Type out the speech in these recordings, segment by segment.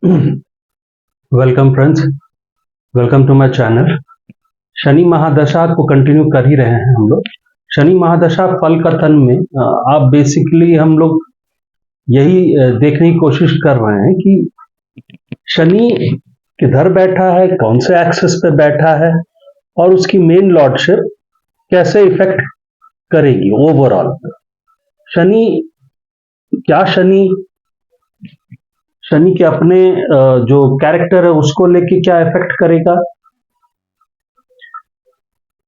Welcome friends, welcome to my channel. Shani महादशा को continue कर ही रहे हैं हम लोग। शनि महादशा फल कथन में आप बेसिकली हम लोग यही देखने की कोशिश कर रहे हैं कि शनि किधर बैठा है, कौन से एक्सिस पे बैठा है और उसकी मेन लॉर्डशिप कैसे इफेक्ट करेगी ओवरऑल। शनि क्या शनि शनि के अपने जो कैरेक्टर है उसको लेके क्या इफेक्ट करेगा,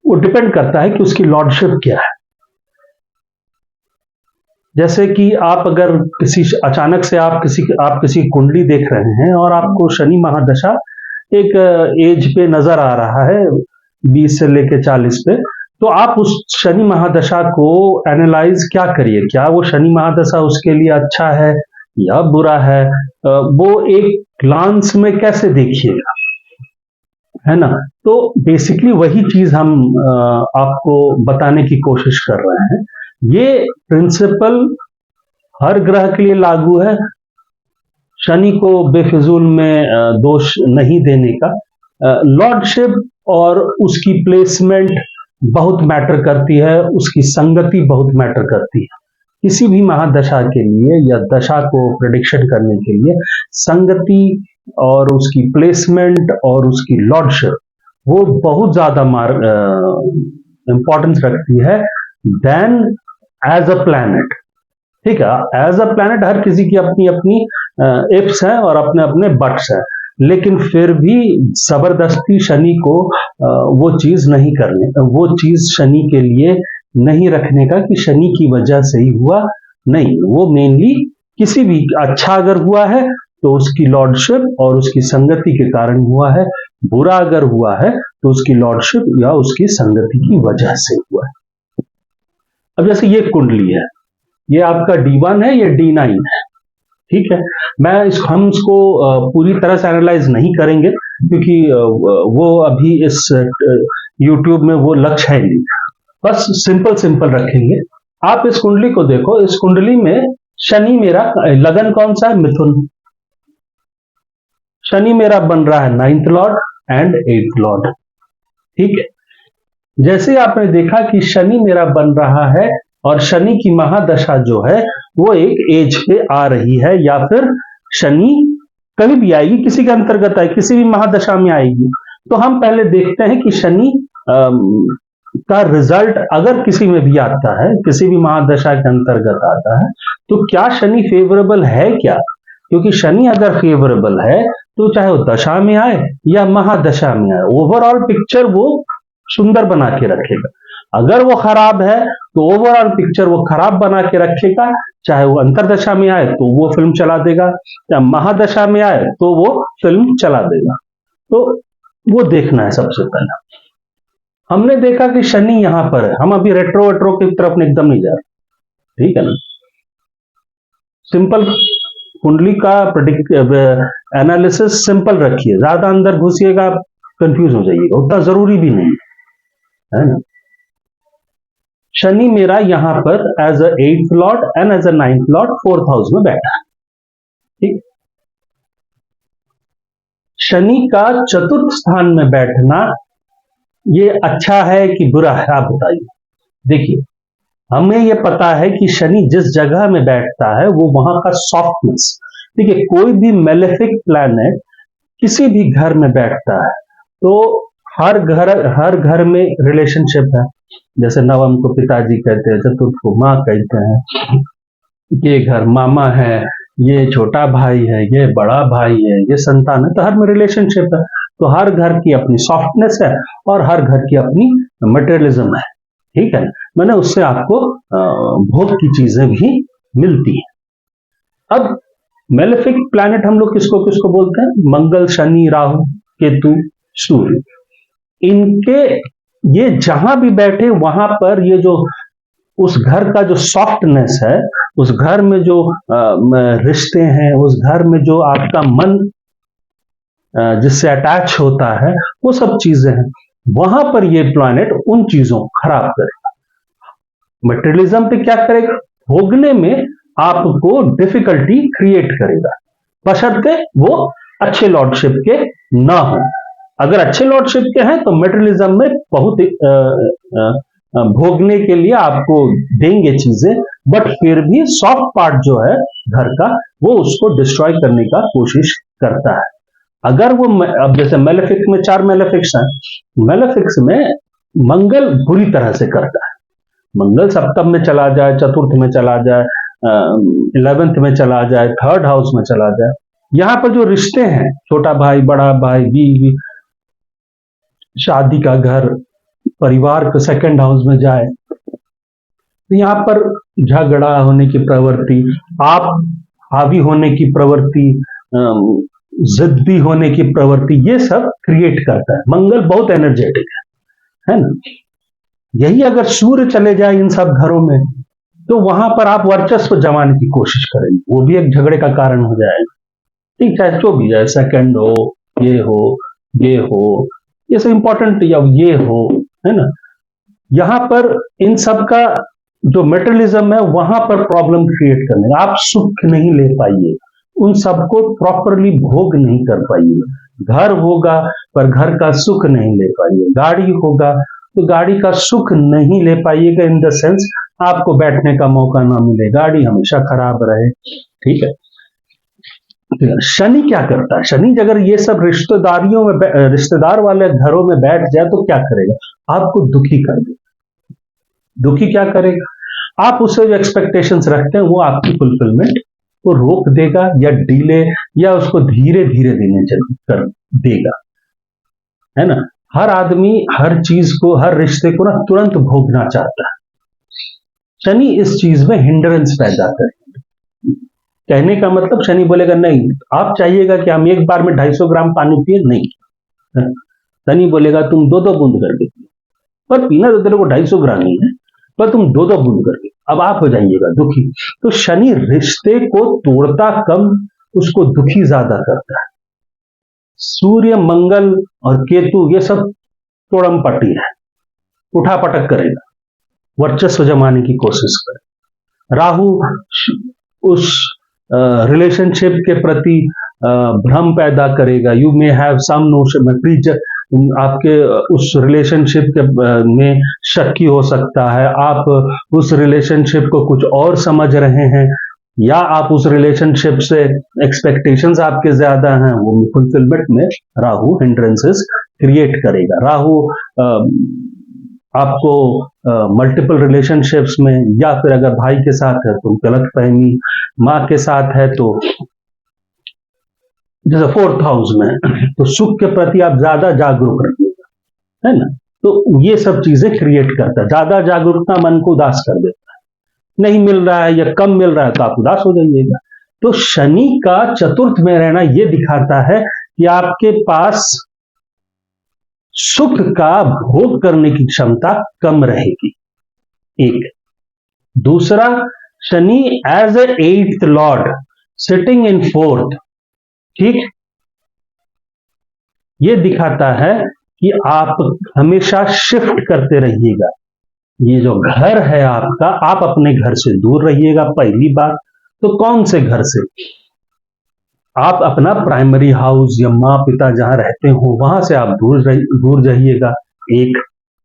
वो डिपेंड करता है कि उसकी लॉर्डशिप क्या है। जैसे कि आप अगर किसी अचानक से आप किसी कुंडली देख रहे हैं और आपको शनि महादशा एक एज पे नजर आ रहा है 20 से लेके 40 पे, तो आप उस शनि महादशा को एनालाइज क्या करिए, क्या वो शनि महादशा उसके लिए अच्छा है या बुरा है, वो एक ग्लांस में कैसे देखिएगा, है ना। तो बेसिकली वही चीज हम आपको बताने की कोशिश कर रहे हैं। ये प्रिंसिपल हर ग्रह के लिए लागू है। शनि को बेफिजूल में दोष नहीं देने का। लॉर्डशिप और उसकी प्लेसमेंट बहुत मैटर करती है, उसकी संगति बहुत मैटर करती है। किसी भी महादशा के लिए या दशा को प्रेडिक्शन करने के लिए संगति और उसकी प्लेसमेंट और उसकी लॉर्डशिप वो बहुत ज्यादा इंपॉर्टेंस रखती है देन एज अ प्लैनेट। ठीक है, एज अ प्लैनेट हर किसी की अपनी अपनी इफ्स हैं और अपने अपने बट्स हैं, लेकिन फिर भी जबरदस्ती शनि को वो चीज नहीं करने, वो चीज शनि के लिए नहीं रखने का कि शनि की वजह से ही हुआ, नहीं। वो मेनली किसी भी अच्छा अगर हुआ है तो उसकी लॉर्डशिप और उसकी संगति के कारण हुआ है, बुरा अगर हुआ है तो उसकी लॉर्डशिप या उसकी संगति की वजह से हुआ है। अब जैसे ये कुंडली है, ये आपका D1 है, ये D9 है। ठीक है, हम इसको पूरी तरह से एनालाइज नहीं करेंगे क्योंकि वो अभी इस YouTube में वो लक्ष्य है नहीं। बस सिंपल सिंपल रखेंगे। आप इस कुंडली को देखो, इस कुंडली में शनि मेरा लगन कौन सा है? मिथुन। शनि मेरा बन रहा है 9th Lord and 8th Lord. ठीक है, जैसे आपने देखा कि शनि मेरा बन रहा है और शनि की महादशा जो है वो एक एज पे आ रही है, या फिर शनि कभी भी आएगी, किसी के अंतर्गत आएगी, किसी भी महादशा में आएगी। तो हम पहले देखते हैं कि शनि का रिजल्ट अगर किसी में भी आता है, किसी भी महादशा के अंतर्गत आता है, तो क्या शनि फेवरेबल है क्या। क्योंकि शनि अगर फेवरेबल है तो चाहे वो दशा में आए या महादशा में आए, ओवरऑल पिक्चर वो सुंदर बना के रखेगा। अगर वो खराब है तो ओवरऑल पिक्चर वो खराब बना के रखेगा, चाहे वो अंतरदशा में आए तो वो फिल्म चला देगा, या महादशा में आए तो वो फिल्म चला देगा। तो वो देखना है सबसे पहले। हमने देखा कि शनि यहां पर है, हम अभी रेट्रो वेट्रो की तरफ एकदम नहीं जा रहे, ठीक है ना। सिंपल कुंडली का एनालिसिस सिंपल रखिए, ज्यादा अंदर घुसिएगा आप कंफ्यूज हो जाइएगा, उतना जरूरी भी नहीं है ना। शनि मेरा यहां पर as a 8th lord and as a 9th lord 4th house में बैठा है। ठीक, शनि का चतुर्थ स्थान में बैठना ये अच्छा है कि बुरा है, आप बताइए। देखिए, हमें यह पता है कि शनि जिस जगह में बैठता है वो वहां का सॉफ्टनेस। देखिए, कोई भी मेलेफिक प्लैनेट किसी भी घर में बैठता है तो हर घर में रिलेशनशिप है। जैसे नवम को पिताजी कहते हैं, चतुर्थ को माँ कहते हैं, ये घर मामा है, ये छोटा भाई है, ये बड़ा भाई है, ये संतान है, तो हर में रिलेशनशिप है। तो हर घर की अपनी सॉफ्टनेस है और हर घर की अपनी मटेरियलिज्म है। ठीक है, मैंने उससे आपको भोग की चीजें भी मिलती हैं। अब मेलेफिक प्लैनेट हम लोग किसको किसको बोलते हैं? मंगल, शनि, राहु, केतु, सूर्य। इनके ये जहां भी बैठे वहां पर ये जो उस घर का जो सॉफ्टनेस है, उस घर में जो रिश्ते हैं, उस घर में जो आपका मन जिससे अटैच होता है, वो सब चीजें हैं, वहां पर ये प्लैनेट उन चीजों को खराब करेगा। मटेरियलिज्म पे क्या करेगा? भोगने में आपको डिफिकल्टी क्रिएट करेगा, बशर्ते वो अच्छे लॉर्डशिप के ना हो। अगर अच्छे लॉर्डशिप के हैं तो मेटेरियलिज्म में बहुत भोगने के लिए आपको देंगे चीजें, बट फिर भी सॉफ्ट पार्ट जो है घर का वो उसको डिस्ट्रॉय करने का कोशिश करता है। अगर वो अब जैसे मेलेफिक में 4 मेलेफिक्स हैं, मेलेफिक्स में मंगल बुरी तरह से करता है। मंगल सप्तम में चला जाए, चतुर्थ में चला जाए, 11th में चला जाए, 3rd हाउस में चला जाए, यहां पर जो रिश्ते हैं, छोटा भाई, बड़ा भाई, बीवी, शादी का घर, परिवार के 2nd हाउस में जाए, तो यहां पर झगड़ा होने की प्रवृत्ति, आप हावी होने की प्रवृत्ति, जिद्दी होने की प्रवृत्ति, ये सब क्रिएट करता है। मंगल बहुत एनर्जेटिक है ना। यही अगर सूर्य चले जाए इन सब घरों में, तो वहां पर आप वर्चस्व जमाने की कोशिश करेंगे, वो भी एक झगड़े का कारण हो जाएगा। ठीक है, जो भी है, 2nd हो, ये हो, ये हो, ये सब इंपॉर्टेंट, या ये हो, है ना। यहां पर इन सब का जो मेटेरियलिज्म है वहां पर प्रॉब्लम क्रिएट करने, आप सुख नहीं ले पाइए, उन सबको प्रॉपरली भोग नहीं कर पाइए। घर होगा पर घर का सुख नहीं ले पाइए, गाड़ी होगा तो गाड़ी का सुख नहीं ले पाइएगा, इन द सेंस आपको बैठने का मौका ना मिले, गाड़ी हमेशा खराब रहे। ठीक है, शनि क्या करता है? शनि अगर ये सब रिश्तेदारियों में, रिश्तेदार वाले घरों में बैठ जाए तो क्या करेगा? आपको दुखी कर देगा। दुखी क्या करेगा? आप उससे जो एक्सपेक्टेशंस रखते हैं वो आपकी फुलफिलमेंट को रोक देगा, या डिले, या उसको धीरे धीरे देने कर देगा, है ना। हर आदमी हर चीज को, हर रिश्ते को ना तुरंत भोगना चाहता है। शनि इस चीज में हिंड्रेंस पैदा करेगा। कहने का मतलब, शनि बोलेगा नहीं, आप चाहिएगा कि हम एक बार में 250 ग्राम पानी पिए, नहीं, शनि बोलेगा तुम 2-2 बूंद करके पियो, पर पीना तो तेरे को 250 ग्राम ही है, पर तुम 2-2 बूंद करके, अब आप हो जाइएगा दुखी। तो शनि रिश्ते को तोड़ता कम, उसको दुखी ज्यादा करता है। सूर्य, मंगल और केतु ये सब तोड़म पट्टी है, उठा पटक करेगा, वर्चस्व जमाने की कोशिश करे। राहु उस रिलेशनशिप के प्रति भ्रम पैदा करेगा। You may have some notion, आपके उस रिलेशनशिप के में शक्की हो सकता है, आप उस रिलेशनशिप को कुछ और समझ रहे हैं, या आप उस रिलेशनशिप से एक्सपेक्टेशंस आपके ज्यादा हैं, वो फुलफिलमेंट में राहु हिंड्रेंसेस क्रिएट करेगा। राहु आपको मल्टीपल रिलेशनशिप्स में, या फिर अगर भाई के साथ है तो गलतफहमी, माँ के साथ है तो जैसे 4th हाउस में, तो सुख के प्रति आप ज्यादा जागरूक रखिएगा, है ना। तो ये सब चीजें क्रिएट करता है। ज्यादा जागरूकता मन को उदास कर देता है, नहीं मिल रहा है या कम मिल रहा है तो आप उदास हो जाइएगा। तो शनि का 4th में रहना यह दिखाता है कि आपके पास सुख का भोग करने की क्षमता कम रहेगी, एक। दूसरा, Shani as a 8th lord sitting in 4th, ठीक, ये दिखाता है कि आप हमेशा शिफ्ट करते रहिएगा। ये जो घर है आपका, आप अपने घर से दूर रहिएगा, पहली बात। तो कौन से घर से? आप अपना प्राइमरी हाउस या माँ पिता जहां रहते हो वहां से आप दूर जाइएगा, एक।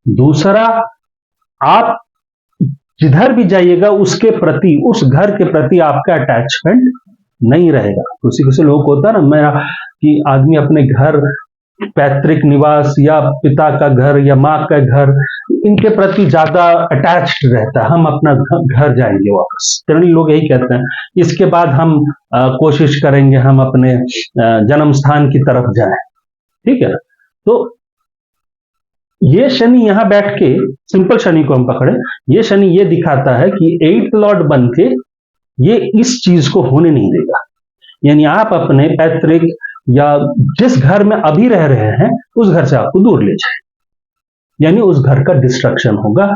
दूसरा, आप जिधर भी जाइएगा उसके प्रति, उस घर के प्रति आपका अटैचमेंट नहीं रहेगा। किसी लोगों को होता है ना, मेरा कि आदमी अपने घर, पैतृक निवास या पिता का घर या माँ का घर, इनके प्रति ज्यादा अटैच्ड रहता है, हम अपना घर जाएंगे वापस। जनरली लोग यही कहते हैं, इसके बाद हम कोशिश करेंगे हम अपने जन्म स्थान की तरफ जाएं, ठीक है। तो ये शनि यहां बैठ के, सिंपल शनि को हम पकड़े, ये शनि ये दिखाता है कि 8th लॉर्ड बन के ये इस चीज को होने नहीं देगा। यानी आप अपने पैतृक या जिस घर में अभी रह रहे हैं उस घर से आपको दूर ले जाए, यानी उस घर का डिस्ट्रक्शन होगा,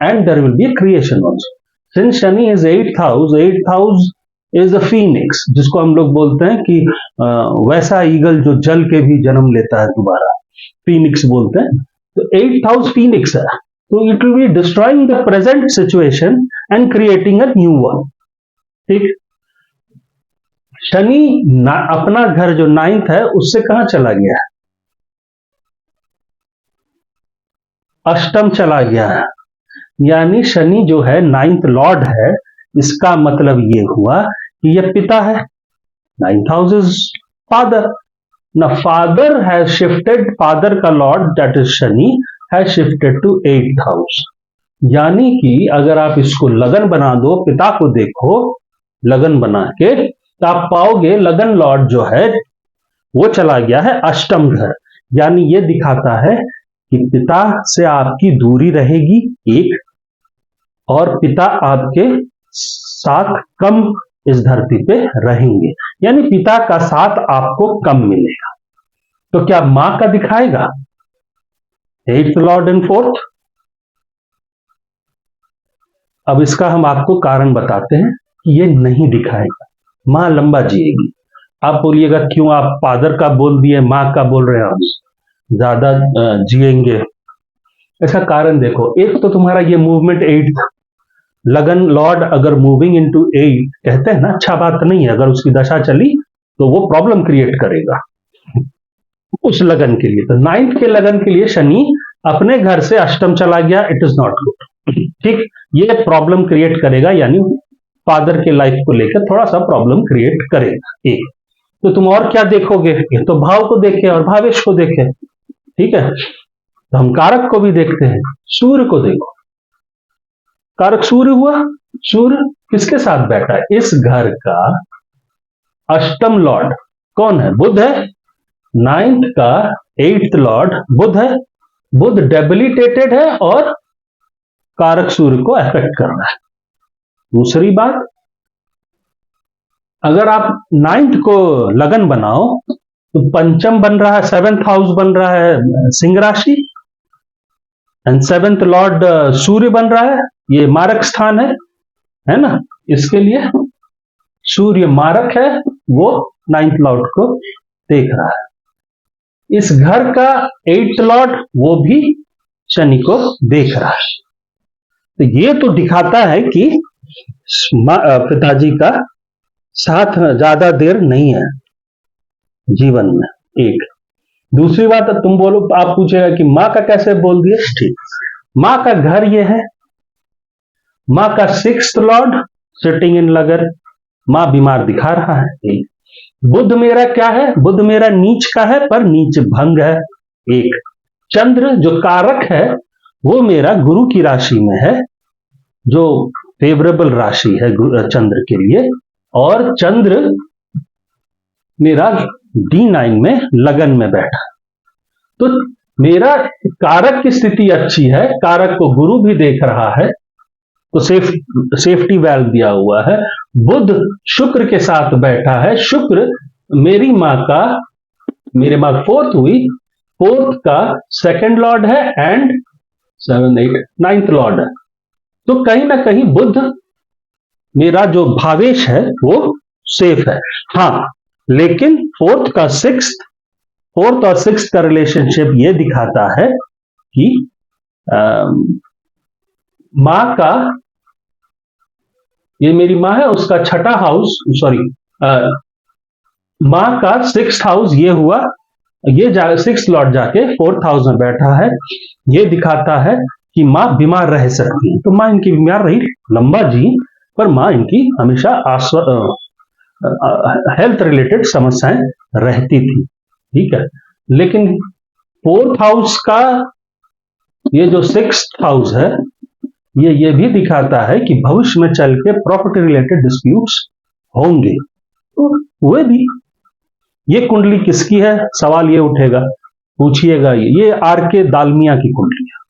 and there will be creation also. Since Shani is 8th house, 8th house is a phoenix, जिसको हम लोग बोलते हैं कि वैसा ईगल जो जल के भी जन्म लेता है दोबारा, फीनिक्स बोलते हैं। तो 8th हाउस फीनिक्स है, तो it will be destroying the present situation and creating a new one, ठीक। शनि अपना घर जो 9th है उससे कहां चला गया है? अष्टम चला गया है। यानी शनि जो है 9th लॉर्ड है। इसका मतलब ये हुआ कि यह पिता है। 9th house is father. ना फादर हैज शिफ्टेड, फादर का lord that is Shani has shifted to 8th house. यानी कि अगर आप इसको लगन बना दो, पिता को देखो लगन बना के, तो आप पाओगे लगन लॉर्ड जो है वो चला गया है अष्टम घर। यानी ये दिखाता है कि पिता से आपकी दूरी रहेगी एक, और पिता आपके साथ कम इस धरती पे रहेंगे, यानी पिता का साथ आपको कम मिलेगा। तो क्या मां का दिखाएगा 8th लॉर्ड इन 4th? अब इसका हम आपको कारण बताते हैं कि ये नहीं दिखाएगा। मां लंबा जिएगी। आप बोलिएगा क्यों आप फादर का बोल दिए, मां का बोल रहे हैं, हम ज्यादा जिएंगे। इसका कारण देखो, एक तो तुम्हारा ये मूवमेंट 8th लगन लॉर्ड अगर मूविंग इनटू 8 कहते हैं ना, अच्छा बात नहीं है। अगर उसकी दशा चली तो वो प्रॉब्लम क्रिएट करेगा उस लगन के लिए। तो 9th के लगन के लिए शनि अपने घर से अष्टम चला गया, इट इज नॉट गुड। ठीक, ये प्रॉब्लम क्रिएट करेगा, यानी फादर के लाइफ को लेकर थोड़ा सा प्रॉब्लम क्रिएट करेगा। एक तो तुम और क्या देखोगे, ये तो भाव को देखे और भावेश को देखे। ठीक है, तो हम कारक को भी देखते हैं। सूर्य को देखो, कारक सूर्य हुआ। सूर्य किसके साथ बैठा है? इस घर का अष्टम लॉर्ड कौन है? बुध है। 9th का 8th लॉर्ड बुध है। बुध डेबिलिटेटेड है और कारक सूर्य को अफेक्ट कर रहा है। दूसरी बात, अगर आप 9th को लगन बनाओ तो पंचम बन रहा है, 7th हाउस बन रहा है सिंह राशि, एंड 7th लॉर्ड सूर्य बन रहा है, ये मारक स्थान है ना। इसके लिए सूर्य मारक है, वो 9th लॉर्ड को देख रहा है। इस घर का 8th लॉर्ड वो भी शनि को देख रहा है। तो ये तो दिखाता है कि पिताजी का साथ ज्यादा देर नहीं है जीवन में। एक दूसरी बात, तुम बोलो, आप पूछेगा कि मां का कैसे बोल दिए। ठीक, मां का घर ये है, मां का 6th लॉर्ड सिटिंग इन लगन, मां बीमार दिखा रहा है। एक बुध मेरा क्या है? बुध मेरा नीच का है, पर नीच भंग है। एक चंद्र जो कारक है वो मेरा गुरु की राशि में है, जो फेवरेबल राशि है चंद्र के लिए, और चंद्र मेरा D9 में लगन में बैठा। तो मेरा कारक की स्थिति अच्छी है, कारक को गुरु भी देख रहा है, तो सेफ्टी वैल्व दिया हुआ है। बुध शुक्र के साथ बैठा है। शुक्र मेरी मां का, मेरे मां 4th हुई, 4th का 2nd लॉर्ड है एंड 7, 8, 9th लॉर्ड है। तो कहीं ना कहीं बुध मेरा जो भावेश है वो सेफ है। हाँ, लेकिन 4th का 6th, 4th और 6th का रिलेशनशिप ये दिखाता है कि मां का, ये मेरी मां है, उसका छठा हाउस, सॉरी, मां का 6th हाउस ये हुआ, ये 6th लॉर्ड जाके 4th हाउस में बैठा है। ये दिखाता है कि मां बीमार रह सकती है। तो मां इनकी बीमार रही, लंबा जी, पर मां इनकी हमेशा हेल्थ रिलेटेड समस्याएं रहती थी। ठीक है, लेकिन 4th हाउस का ये जो 6th हाउस है, ये भी दिखाता है कि भविष्य में चल के प्रॉपर्टी रिलेटेड डिस्प्यूट्स होंगे, तो हुए भी। ये कुंडली किसकी है? सवाल ये उठेगा, पूछिएगा। ये आर.के. दालमिया की कुंडली है।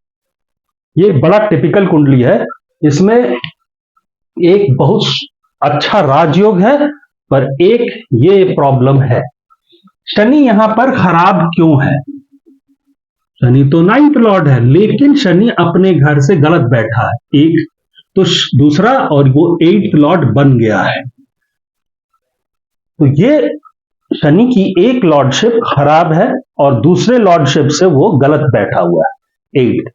ये बड़ा टिपिकल कुंडली है। इसमें एक बहुत अच्छा राजयोग है, पर एक ये प्रॉब्लम है, शनि यहां पर खराब क्यों है? शनि तो 9th लॉर्ड है, लेकिन शनि अपने घर से गलत बैठा है। एक तो दूसरा, और वो 8th लॉर्ड बन गया है। तो ये शनि की एक लॉर्डशिप खराब है और दूसरे लॉर्डशिप से वो गलत बैठा हुआ है। 8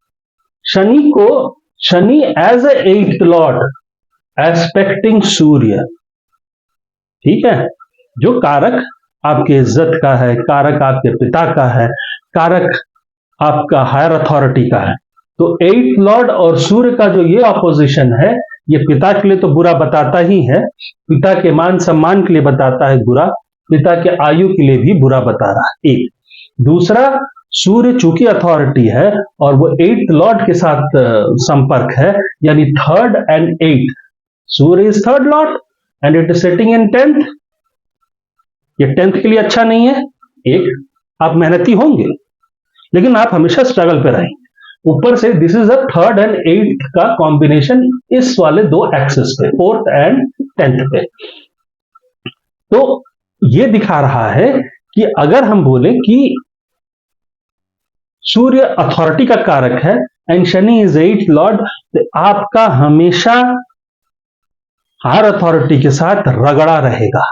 शनि को, Shani as a 8th lord aspecting Surya, ठीक है, जो कारक आपके इज्जत का है, कारक आपके पिता का है, कारक आपका हायर अथॉरिटी का है। तो 8th लॉर्ड और सूर्य का जो ये ऑपोजिशन है, ये पिता के लिए तो बुरा बताता ही है, पिता के मान सम्मान के लिए बताता है बुरा, पिता के आयु के लिए भी बुरा बता रहा है। एक दूसरा, सूर्य चूंकि अथॉरिटी है और वो 8th लॉर्ड के साथ संपर्क है, यानी 3rd and 8th, Surya is 3rd Lord and it is sitting in 10th। ये 10th के लिए अच्छा नहीं है। एक, आप मेहनती होंगे लेकिन आप हमेशा स्ट्रगल पे रहेंगे। ऊपर से this is a 3rd and 8th का कॉम्बिनेशन इस वाले दो एक्सेस पे, 4th and 10th पे। तो ये दिखा रहा है कि अगर हम बोले कि सूर्य अथॉरिटी का कारक है and Shani is 8th Lord, तो आपका हमेशा हायर अथॉरिटी के साथ रगड़ा रहेगा।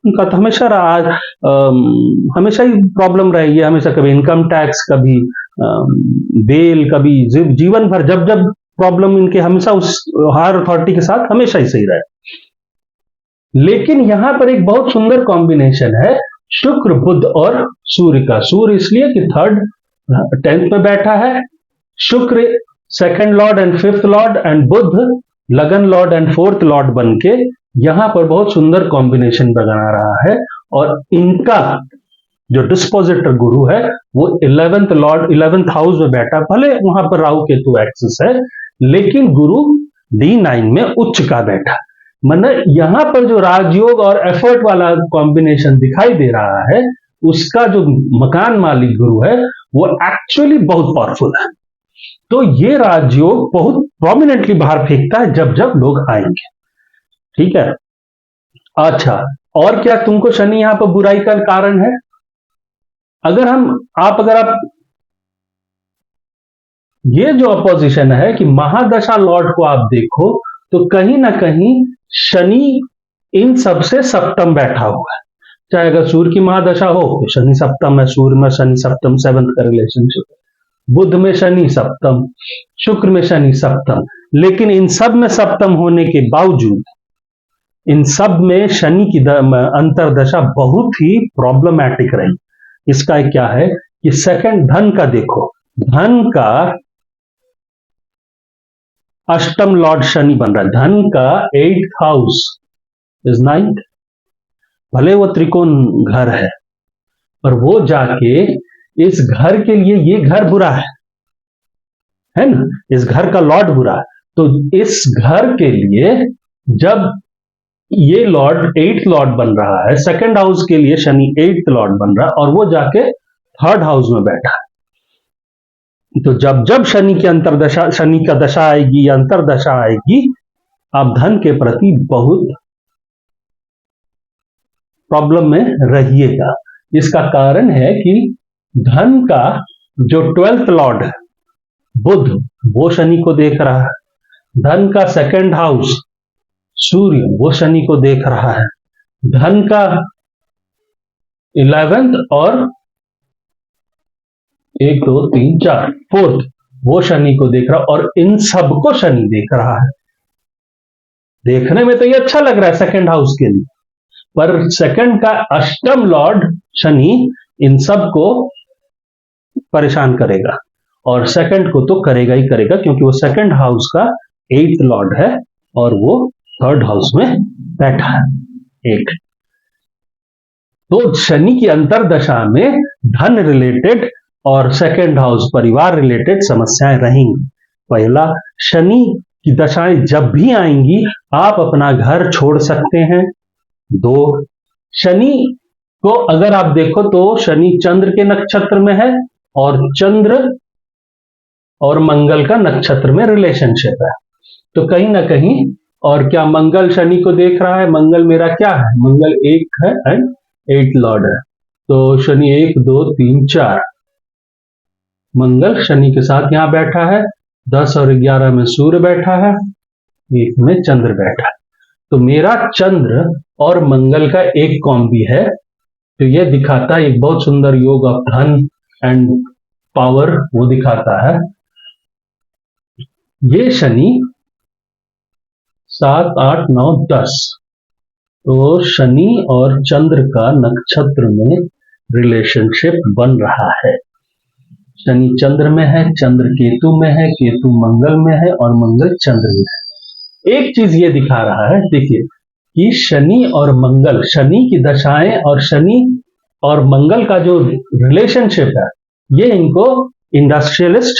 उनका तो हमेशा हमेशा ही प्रॉब्लम रहेगी, हमेशा कभी इनकम टैक्स, कभी बेल, कभी जीवन भर जब जब प्रॉब्लम इनके हमेशा उस हायर अथॉरिटी के साथ हमेशा ही सही रहे। लेकिन यहां पर एक बहुत सुंदर कॉम्बिनेशन है शुक्र, बुध और सूर्य का। सूर्य इसलिए कि 3rd 10th में बैठा है, Shukra 2nd lord and 5th lord, and Budh लगन लॉर्ड एंड 4th लॉर्ड बन के यहां पर बहुत सुंदर कॉम्बिनेशन बना रहा है। और इनका जो डिस्पोजिटर गुरु है वो 11th लॉर्ड 11th हाउस में बैठा, भले वहां पर राहु केतु एक्सिस है, लेकिन गुरु D9 में उच्च का बैठा। मतलब यहां पर जो राजयोग और एफर्ट वाला कॉम्बिनेशन दिखाई दे रहा है, उसका जो मकान मालिक गुरु है वो एक्चुअली बहुत पावरफुल है। तो ये राजयोग बहुत प्रोमिनेंटली बाहर फेंकता है जब जब लोग आएंगे। ठीक है। अच्छा, और क्या तुमको शनि यहां पर बुराई का कारण है? अगर आप ये जो अपोजिशन है कि महादशा लॉर्ड को आप देखो, तो कहीं ना कहीं शनि इन सबसे सप्तम बैठा हुआ है। चाहे अगर सूर्य की महादशा हो तो शनि सप्तम है, सूर्य में शनि सप्तम, 7th का रिलेशनशिप, बुध में शनि सप्तम, शुक्र में शनि सप्तम। लेकिन इन सब में सप्तम होने के बावजूद इन सब में शनि की अंतरदशा बहुत ही प्रॉब्लमैटिक रही। इसका क्या है कि सेकंड धन का देखो, धन का अष्टम लॉर्ड शनि बन रहा है, धन का 8th हाउस इज 9th, भले वो त्रिकोण घर है वो जाके इस घर के लिए, ये घर बुरा है ना, इस घर का लॉर्ड बुरा है। तो इस घर के लिए जब ये लॉर्ड 8th लॉर्ड बन रहा है, सेकंड हाउस के लिए शनि 8th लॉर्ड बन रहा है और वो जाके 3rd हाउस में बैठा है। तो जब जब शनि की अंतरदशा, शनि का दशा आएगी या अंतरदशा आएगी, आप धन के प्रति बहुत प्रॉब्लम में रहिएगा। इसका कारण है कि धन का जो 12th लॉर्ड है बुध, वो शनि को देख रहा है, धन का सेकंड हाउस सूर्य वो शनि को देख रहा है, धन का 11th और 1 2 3 4 4th वो शनि को देख रहा है, और इन सबको शनि देख रहा है। देखने में तो ये अच्छा लग रहा है सेकंड हाउस के लिए, पर सेकंड का अष्टम लॉर्ड शनि इन सबको परेशान करेगा, और सेकंड को तो करेगा ही करेगा, क्योंकि वो सेकंड हाउस का 8th लॉर्ड है और वो 3rd हाउस में बैठा है। एक तो शनि की अंतरदशा में धन रिलेटेड और सेकंड हाउस परिवार रिलेटेड समस्याएं रहेंगी। पहला, शनि की दशाएं जब भी आएंगी आप अपना घर छोड़ सकते हैं। 2, शनि को अगर आप देखो तो शनि चंद्र के नक्षत्र में है और चंद्र और मंगल का नक्षत्र में रिलेशनशिप है, तो कहीं ना कहीं, और क्या मंगल शनि को देख रहा है, मंगल मेरा क्या है, मंगल 1 है एंड 8th लॉर्ड है, तो शनि 1 2 3 4, मंगल शनि के साथ यहां बैठा है, 10 और 11 में सूर्य बैठा है, 1 में चंद्र बैठा है। तो मेरा चंद्र और मंगल का एक कॉम्बी है, तो यह दिखाता है एक बहुत सुंदर योग ऑफ धन एंड पावर, वो दिखाता है। ये शनि 7 8 9 10 तो शनि और चंद्र का नक्षत्र में रिलेशनशिप बन रहा है। शनि चंद्र में है, चंद्र केतु में है, केतु मंगल में है और मंगल चंद्र में है। एक चीज ये दिखा रहा है, देखिए कि शनि और मंगल, शनि की दशाएं और शनि और मंगल का जो रिलेशनशिप है, ये इनको इंडस्ट्रियलिस्ट,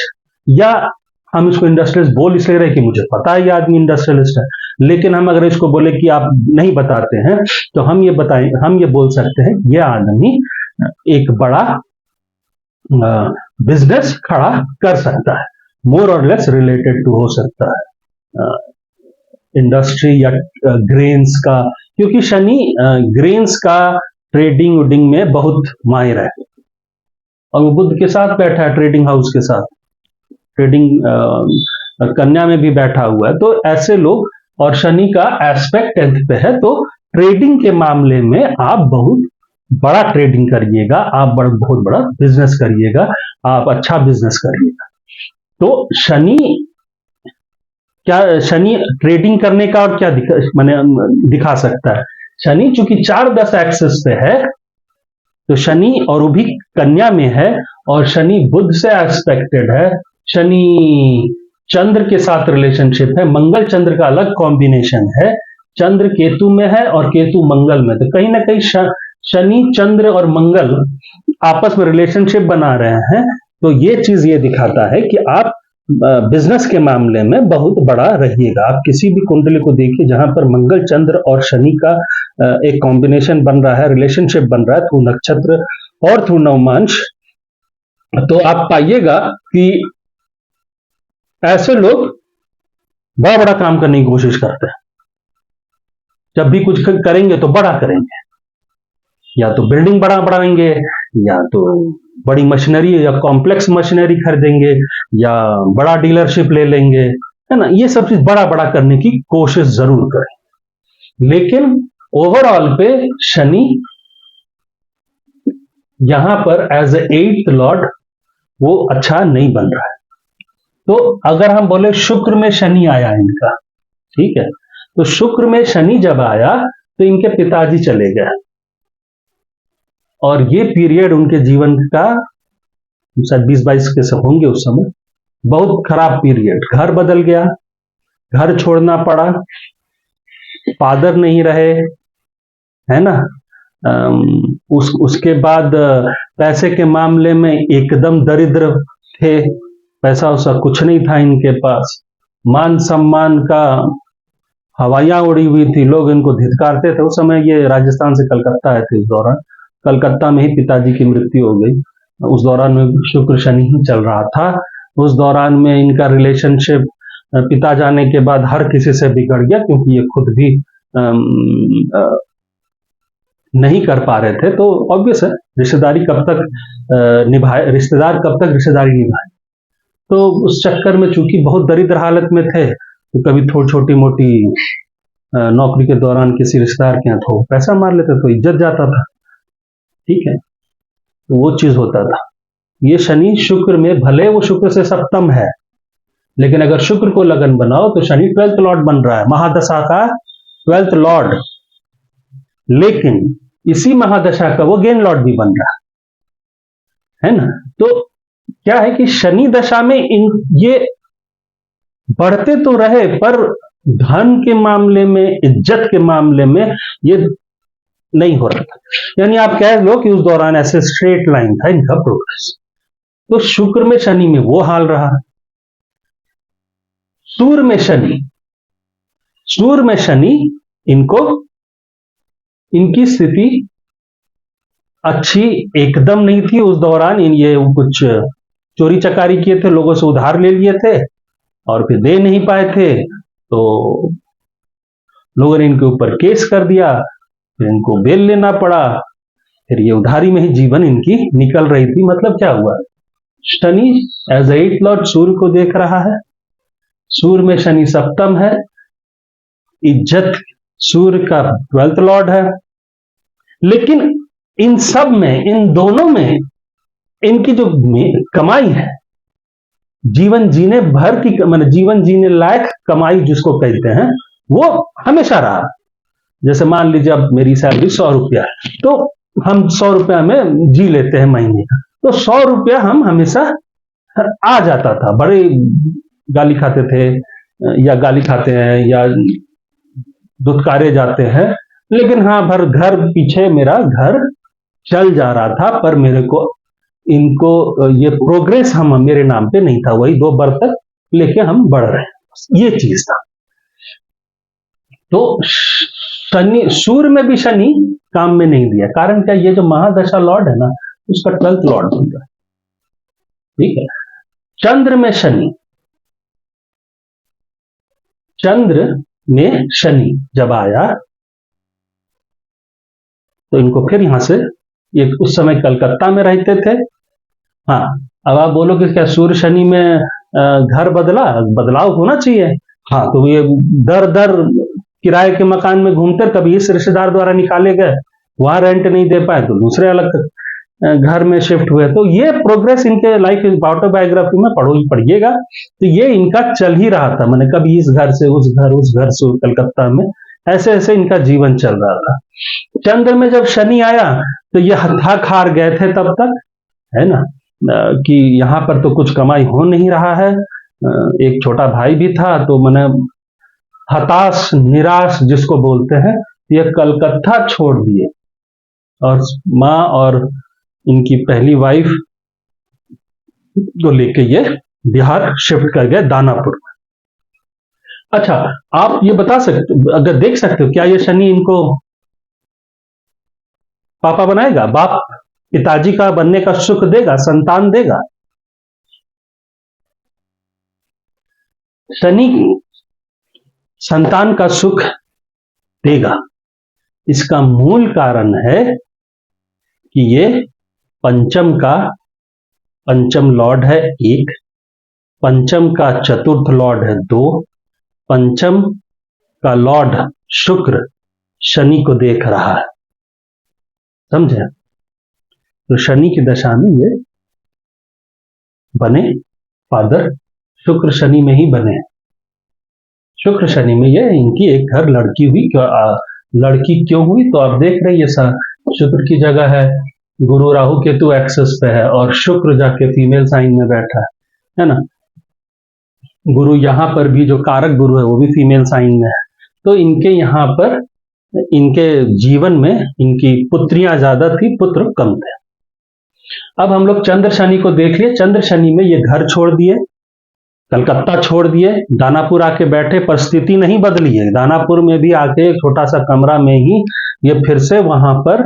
या हम इसको इंडस्ट्रियलिस्ट बोल इसलिए रहे कि मुझे पता है ये आदमी इंडस्ट्रियलिस्ट है, लेकिन हम अगर इसको बोले कि आप नहीं बताते हैं तो हम ये बोल सकते हैं ये आदमी एक बड़ा बिजनेस खड़ा कर सकता है, मोर और लेस रिलेटेड टू हो सकता है इंडस्ट्री या ग्रेन्स का, क्योंकि शनि ग्रेन्स का ट्रेडिंग वुडिंग में बहुत माहिर है और वो बुध के साथ बैठा है, ट्रेडिंग हाउस के साथ, ट्रेडिंग कन्या में भी बैठा हुआ है। तो ऐसे लोग, और शनि का एस्पेक्ट 10th पे है, तो ट्रेडिंग के मामले में आप बहुत बड़ा ट्रेडिंग करिएगा, आप बहुत बड़ा बिजनेस करिएगा, आप अच्छा बिजनेस करिएगा। तो शनि ट्रेडिंग करने का और क्या दिखा सकता है? शनि चूंकि 4-10 एक्सिस पे है, तो शनि और वो भी कन्या में है और शनि बुध से एस्पेक्टेड है, शनि चंद्र के साथ रिलेशनशिप है, मंगल चंद्र का अलग कॉम्बिनेशन है, चंद्र केतु में है और केतु मंगल में, तो कहीं ना कहीं शनि चंद्र और मंगल आपस में रिलेशनशिप बना रहे हैं। तो ये चीज ये दिखाता है कि आप बिजनेस के मामले में बहुत बड़ा रहिएगा। आप किसी भी कुंडली को देखिए जहां पर मंगल चंद्र और शनि का एक कॉम्बिनेशन बन रहा है, रिलेशनशिप बन रहा है थ्रू नक्षत्र और थ्रू नवमांश, तो आप पाइएगा कि ऐसे लोग बड़ा बड़ा काम करने की कोशिश करते हैं। जब भी कुछ करेंगे तो बड़ा करेंगे, या तो बिल्डिंग बड़ा बढ़ाएंगे, या तो बड़ी मशीनरी या कॉम्प्लेक्स मशीनरी खरीदेंगे, या बड़ा डीलरशिप ले लेंगे, है ना। ये सब चीज बड़ा बड़ा करने की कोशिश जरूर करें, लेकिन ओवरऑल पे शनि यहां पर एज ए 8th लॉर्ड वो अच्छा नहीं बन रहा है। तो अगर हम बोले शुक्र में शनि आया इनका, ठीक है, तो शुक्र में शनि जब आया तो इनके पिताजी चले गए, और ये पीरियड उनके जीवन का शायद 20-22 के से होंगे उस समय, बहुत खराब पीरियड। घर बदल गया, घर छोड़ना पड़ा, फादर नहीं रहे, है ना। उसके बाद पैसे के मामले में एकदम दरिद्र थे, पैसा वैसा कुछ नहीं था इनके पास, मान सम्मान का हवाइयां उड़ी हुई थी, लोग इनको धिक्कारते थे। उस समय ये राजस्थान से कलकत्ता आए थे, इस दौरान कलकत्ता में ही पिताजी की मृत्यु हो गई। उस दौरान में शुक्र शनि ही चल रहा था। उस दौरान में इनका रिलेशनशिप पिता जाने के बाद हर किसी से बिगड़ गया, क्योंकि ये खुद भी नहीं कर पा रहे थे। तो ऑब्वियस है, रिश्तेदारी कब तक निभाए, रिश्तेदार कब तक रिश्तेदारी निभाए। तो उस चक्कर में चूंकि बहुत दरिद्र हालत में थे, तो कभी थोड़ी छोटी मोटी नौकरी के दौरान किसी रिश्तेदार के यहाँ थोड़ा पैसा मार लेते तो इज्जत जाता था, ठीक है, तो वो चीज होता था। ये शनि शुक्र में, भले वो शुक्र से सप्तम है, लेकिन अगर शुक्र को लगन बनाओ तो शनि 12th लॉर्ड बन रहा है, महादशा का 12th लॉर्ड, लेकिन इसी महादशा का वो गेन लॉर्ड भी बन रहा है ना। तो क्या है कि शनि दशा में ये बढ़ते तो रहे, पर धन के मामले में, इज्जत के मामले में ये नहीं हो रहा था। यानी आप कह लो कि उस दौरान ऐसे स्ट्रेट लाइन था इनका प्रोग्रेस। तो शुक्र में शनि में वो हाल रहा। सूर्य में शनि इनको, इनकी स्थिति अच्छी एकदम नहीं थी उस दौरान। ये कुछ चोरी चकारी किए थे, लोगों से उधार ले लिए थे और फिर दे नहीं पाए थे, तो लोगों ने इनके ऊपर केस कर दिया, फिर इनको बेल लेना पड़ा, फिर ये उधारी में ही जीवन इनकी निकल रही थी। मतलब क्या हुआ, शनि एज 8th लॉर्ड सूर्य को देख रहा है, सूर्य में शनि सप्तम है, इज्जत सूर्य का 12th लॉर्ड है, लेकिन इन सब में, इन दोनों में इनकी जो कमाई है, जीवन जीने भर की, जीवन जीने लायक कमाई जिसको कहते हैं, वो हमेशा रहा। जैसे मान लीजिए अब मेरी सैलरी 100 रुपया है, तो हम 100 रुपया में जी लेते हैं महीने का, तो 100 रुपया हम हमेशा आ जाता था। बड़े गाली खाते थे या गाली खाते हैं या दुत्कारे जाते हैं, लेकिन हाँ भर घर पीछे मेरा घर चल जा रहा था, पर मेरे को इनको ये प्रोग्रेस हम मेरे नाम पे नहीं था, वही 2 बरतक लेके हम बढ़ रहे हैं, ये चीज था। तो शनि, सूर्य में भी शनि काम में नहीं दिया, कारण क्या, ये जो महादशा लॉर्ड है ना, उसका 12th लॉर्ड बन रहा है, ठीक है। चंद्र में शनि, चंद्र में शनि जब आया तो इनको फिर यहां से, ये उस समय कलकत्ता में रहते थे। हाँ, अब आप बोलोगे क्या सूर्य शनि में घर बदला, बदलाव होना चाहिए। हाँ, तो ये दर दर किराए के मकान में घूमते, कभी इस रिश्तेदार द्वारा निकाले गए, वहां रेंट नहीं दे पाए तो दूसरे अलग घर में शिफ्ट हुए। तो ये प्रोग्रेस इनके लाइफ ऑटोबायोग्राफी में पढ़िएगा, तो ये इनका चल ही रहा था, मैंने कभी इस घर से उस घर से कलकत्ता में, ऐसे ऐसे इनका जीवन चल रहा था। चंद्र में जब शनि आया तो ये थक हार गए थे तब तक, है ना, कि यहाँ पर तो कुछ कमाई हो नहीं रहा है। एक छोटा भाई भी था, तो मैंने हताश निराश जिसको बोलते हैं, ये कलकत्ता छोड़ दिए और माँ और इनकी पहली वाइफ को लेके ये बिहार शिफ्ट कर गए, दानापुर में। अच्छा, आप ये बता सकते, अगर देख सकते हो क्या ये शनि इनको पापा बनाएगा, बाप पिताजी का बनने का सुख देगा, संतान देगा? शनि संतान का सुख देगा। इसका मूल कारण है कि ये पंचम लॉर्ड है 1, पंचम का चतुर्थ लॉर्ड है 2, पंचम का लॉर्ड शुक्र शनि को देख रहा है, समझे? तो शनि की दशा में ये बने फादर, शुक्र शनि में ही बने, शुक्र शनि में ये इनकी एक घर लड़की हुई। लड़की क्यों हुई, तो आप देख रहे हैं शुक्र की जगह है, गुरु राहु केतु एक्सेस पे है और शुक्र जाके फीमेल साइन में बैठा है ना। गुरु यहां पर भी जो कारक गुरु है वो भी फीमेल साइन में है, तो इनके यहां पर इनके जीवन में इनकी पुत्रियां ज्यादा थी, पुत्र कम थे। अब हम लोग चंद्र शनि को देख लिए। चंद्र शनि में ये घर छोड़ दिए, कलकत्ता छोड़ दिए, दानापुर आके बैठे, पर स्थिति नहीं बदली है। दानापुर में भी आके एक छोटा सा कमरा में ही ये फिर से वहां पर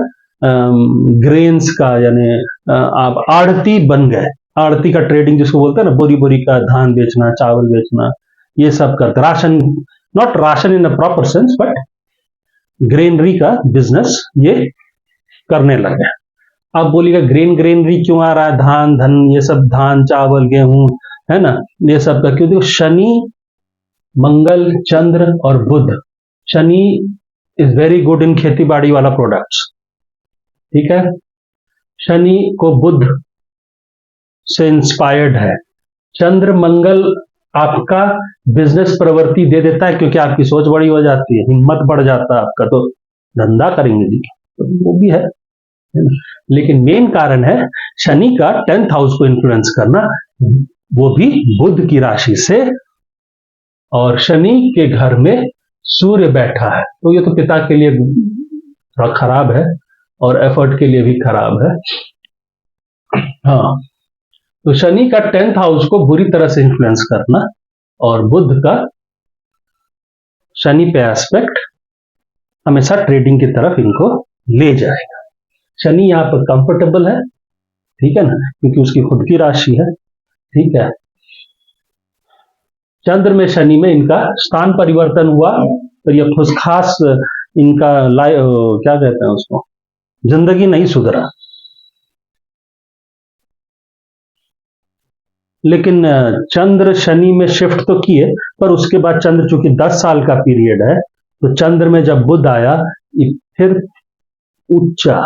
ग्रेन्स का, यानी आप आड़ती बन गए। आड़ती का ट्रेडिंग जिसको बोलते हैं ना, बोरी बोरी का धान बेचना, चावल बेचना, ये सब करते, ration, not ration in a proper sense, but granary का बिजनेस ये करने लगे। अब बोलिएगा ग्रेनरी क्यों आ रहा है, धन ये सब, धान चावल गेहूं, है ना, ये सब का क्यों? देखो, शनि, मंगल, चंद्र और Budh. Shani is very good in खेती बाड़ी वाला प्रोडक्ट्स, ठीक है। शनि को बुध से इंस्पायर्ड है। चंद्र मंगल आपका बिजनेस प्रवृत्ति दे देता है, क्योंकि आपकी सोच बड़ी हो जाती है, हिम्मत बढ़ जाता है आपका, तो धंधा करेंगे जी, तो वो भी है ना? लेकिन मेन कारण है शनि का 10th हाउस को इन्फ्लुएंस करना, वो भी बुध की राशि से, और शनि के घर में सूर्य बैठा है, तो ये तो पिता के लिए थोड़ा खराब है और एफर्ट के लिए भी खराब है। हाँ, तो शनि का 10th हाउस को बुरी तरह से इन्फ्लुएंस करना, और बुध का शनि पे एस्पेक्ट हमेशा ट्रेडिंग की तरफ इनको ले जाएगा। शनि यहाँ पर कंफर्टेबल है, ठीक है ना, क्योंकि उसकी खुद की राशि है, ठीक है। चंद्र में शनि में इनका स्थान परिवर्तन हुआ, तो ये कुछ खास इनका क्या कहते हैं उसको, जिंदगी नहीं सुधरा। लेकिन चंद्र शनि में शिफ्ट तो किए, पर उसके बाद चंद्र चूंकि 10 साल का पीरियड है, तो चंद्र में जब बुध आया, ये फिर ऊंचा,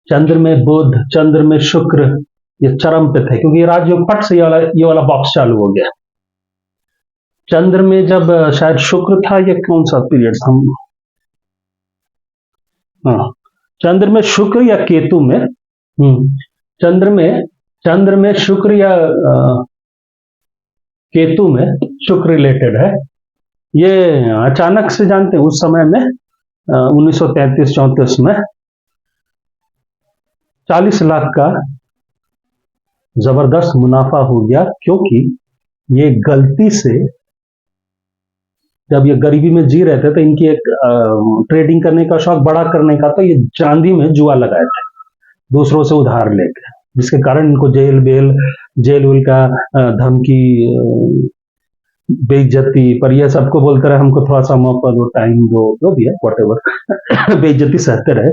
चंद्र में बुध, चंद्र में शुक्र, ये चरम पे थे, क्योंकि राजयोग फट से ये वाला बॉक्स चालू हो गया। चंद्र में जब शायद शुक्र था, ये कौन सा पीरियड था, हाँ, चंद्र में शुक्र या केतु में, चंद्र में शुक्र या केतु में, शुक्र रिलेटेड है ये। अचानक से जानते हैं उस समय में 1933-34 में 40 लाख का जबरदस्त मुनाफा हो गया, क्योंकि ये गलती से, जब ये गरीबी में जी रहे थे तो इनकी एक ट्रेडिंग करने का शौक बड़ा करने का, तो ये चांदी में जुआ लगाए थे दूसरों से उधार लेकर, जिसके कारण इनको जेल वेल का धमकी, बेइज्जती, पर ये सबको बोलते रहे हमको थोड़ा सा मौका दो, टाइम दो, जो भी है व्हाटएवर, बेइज्जती सहते रहे।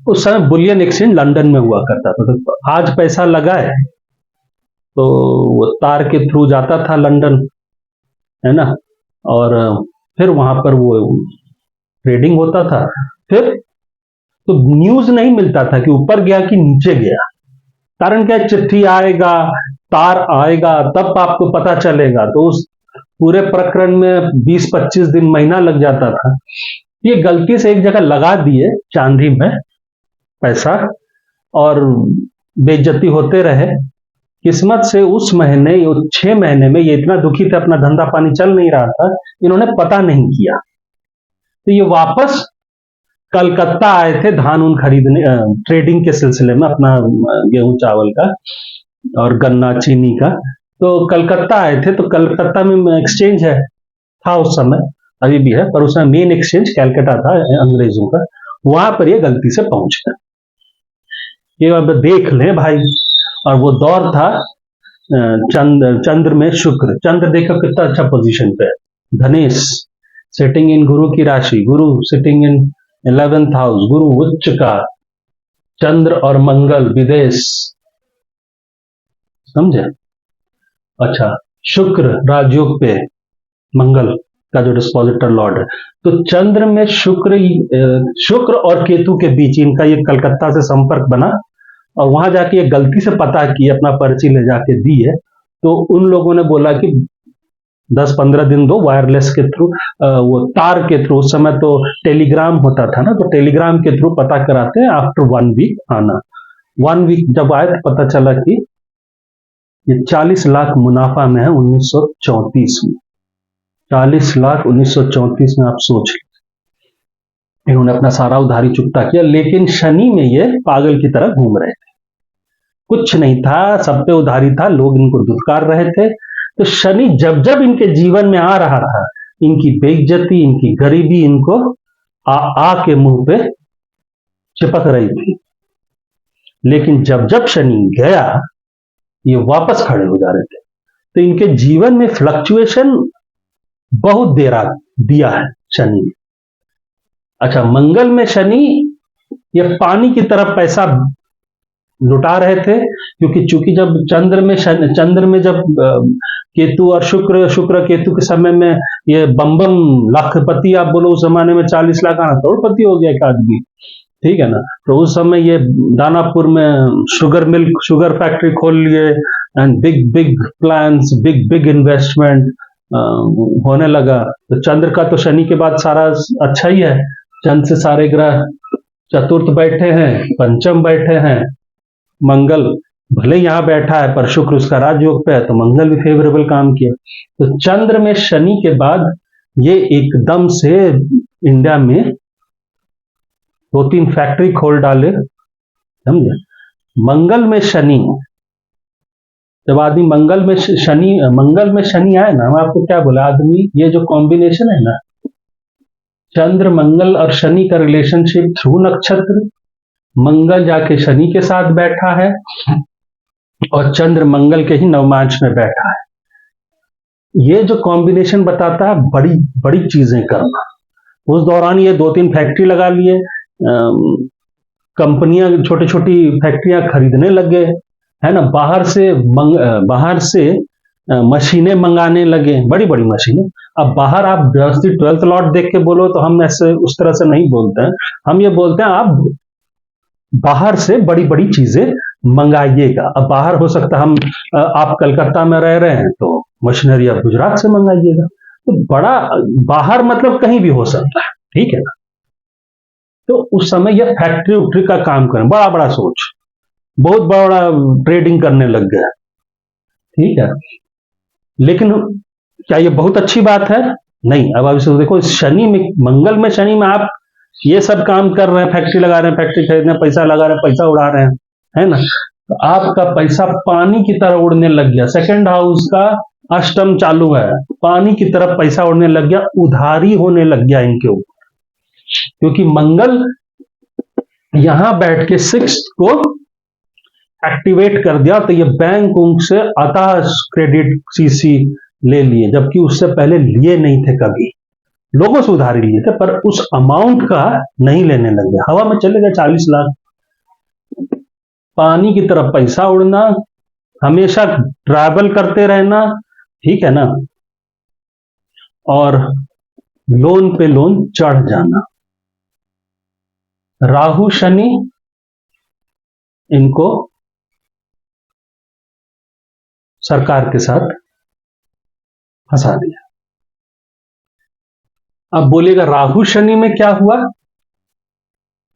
उस समय बुलियन एक्सचेंज लंदन में हुआ करता था, तो आज पैसा लगाए तो वो तार के थ्रू जाता था लंदन, है ना, और फिर वहां पर वो ट्रेडिंग होता था। फिर तो न्यूज नहीं मिलता था कि ऊपर गया कि नीचे गया, कारण क्या, चिट्ठी आएगा, तार आएगा, तब आपको पता चलेगा। तो उस पूरे प्रकरण में 20-25 दिन, महीना लग जाता था। ये गलती से एक जगह लगा दिए चांदी में पैसा, और बेइज्जती होते रहे। किस्मत से उस महीने 6 महीने में ये इतना दुखी थे, अपना धंधा पानी चल नहीं रहा था, इन्होंने पता नहीं किया। तो ये वापस कलकत्ता आए थे धान उन खरीदने, ट्रेडिंग के सिलसिले में, अपना गेहूं चावल का और गन्ना चीनी का। तो कलकत्ता आए थे, तो कलकत्ता में एक्सचेंज है था उस समय, अभी भी है, पर उसमें मेन एक्सचेंज कैलकाटा था अंग्रेजों का। वहां पर ये गलती से पहुंच गए। ये अब देख लें भाई। और वो दौर था चंद्र में शुक्र, चंद्र देखो कितना अच्छा पोजीशन पे है, धनेश सिटिंग इन गुरु की राशि, गुरु सिटिंग इन 11th हाउस, गुरु उच्च का, चंद्र और मंगल विदेश, समझे। अच्छा, शुक्र राजयोग पे, मंगल का जो डिस्पोजिटर लॉर्ड है। तो चंद्र में शुक्र और केतु के बीच इनका ये कलकत्ता से संपर्क बना, और वहां जाके ये गलती से पता की, अपना पर्ची ले जाके दी है। तो उन लोगों ने बोला कि 10-15 दिन दो, वायरलेस के थ्रू, वो तार के थ्रू, उस समय तो टेलीग्राम होता था ना, तो टेलीग्राम के थ्रू पता कराते हैं, आफ्टर 1 वीक आना। 1 वीक जब आए तो पता चला कि ये 40 लाख मुनाफा में है 1934 में। 40 लाख 1934 में, आप सोच, इन्होंने अपना सारा उधारी चुकता किया। लेकिन शनि में ये पागल की तरह घूम रहे थे, कुछ नहीं था, सब पे उधारी था, लोग इनको दुत्कार रहे थे। तो शनि जब जब इनके जीवन में आ रहा था, इनकी बेइज्जती, इनकी गरीबी इनको आ के मुंह पे चिपक रही थी। लेकिन जब जब शनि गया, ये वापस खड़े हो जा रहे थे। तो इनके जीवन में फ्लक्चुएशन बहुत देर दिया है शनि ने। अच्छा, मंगल में शनि ये पानी की तरफ पैसा लुटा रहे थे, क्योंकि चूंकि जब चंद्र में जब केतु और शुक्र केतु के समय में ये बम लाखपति, आप बोलो उस जमाने में 40 लाख आना करोड़पति हो गया एक आदमी, ठीक है ना। तो उस समय ये दानापुर में शुगर फैक्ट्री खोल लिए, and big plans, big investment होने लगा। तो चंद्र का तो शनि के बाद सारा अच्छा ही है, चंद्र से सारे ग्रह चतुर्थ बैठे हैं, पंचम बैठे हैं। मंगल भले यहां बैठा है, पर शुक्र उसका राजयोग पे है, तो मंगल भी फेवरेबल काम किया। तो चंद्र में शनि के बाद ये एकदम से इंडिया में 2-3 फैक्ट्री खोल डाले, समझे। मंगल में शनि, जब आदमी मंगल में शनि आए ना, हम आपको क्या बोला, आदमी ये जो कॉम्बिनेशन है ना, चंद्र मंगल और शनि का रिलेशनशिप थ्रू नक्षत्र, मंगल जाके शनि के साथ बैठा है, और चंद्र मंगल के ही नवमांश में बैठा है। ये जो कॉम्बिनेशन बताता है बड़ी बड़ी चीजें करना। उस दौरान ये 2-3 फैक्ट्री लगा लिए, कंपनियां छोटी छोटी फैक्ट्रियां खरीदने लगे, है ना, बाहर से मशीनें मंगाने लगे, बड़ी बड़ी मशीनें। अब बाहर आप व्यवस्थित 12th लॉट देख के बोलो तो हम ऐसे उस तरह से नहीं बोलते हैं, हम ये बोलते हैं आप बाहर से बड़ी बड़ी चीजें मंगाइएगा। अब बाहर हो सकता हम आप कलकत्ता में रह रहे हैं तो मशीनरी आप गुजरात से मंगाइएगा। तो बड़ा बाहर मतलब कहीं भी हो सकता है, ठीक है ना। तो उस समय ये फैक्ट्री उक्ट्री का काम करें, बड़ा बड़ा सोच, बहुत बड़ा ट्रेडिंग करने लग गया। ठीक है, लेकिन क्या ये बहुत अच्छी बात है? नहीं। अब इसे देखो, शनि में, मंगल में, शनि में आप ये सब काम कर रहे हैं, फैक्ट्री लगा रहे हैं, फैक्ट्री खरीदने पैसा लगा रहे हैं, पैसा उड़ा रहे हैं, है ना? तो आपका पैसा पानी की तरह उड़ने लग गया। सेकंड हाउस का अष्टम चालू है, पानी की तरफ पैसा उड़ने लग गया, उधारी होने लग गया इनके ऊपर, क्योंकि मंगल यहां बैठ के सिक्स को एक्टिवेट कर दिया। तो ये बैंक से अतः क्रेडिट सीसी ले लिए, जबकि उससे पहले लिए नहीं थे, कभी लोगों से उधारी लिए थे, पर उस अमाउंट का नहीं लेने लगे। हवा में चले गए 40 लाख। पानी की तरफ पैसा उड़ना, हमेशा ट्रैवल करते रहना, ठीक है ना, और लोन पे लोन चढ़ जाना। राहु शनि इनको सरकार के साथ फंसा दिया। अब बोलिएगा राहु शनि में क्या हुआ?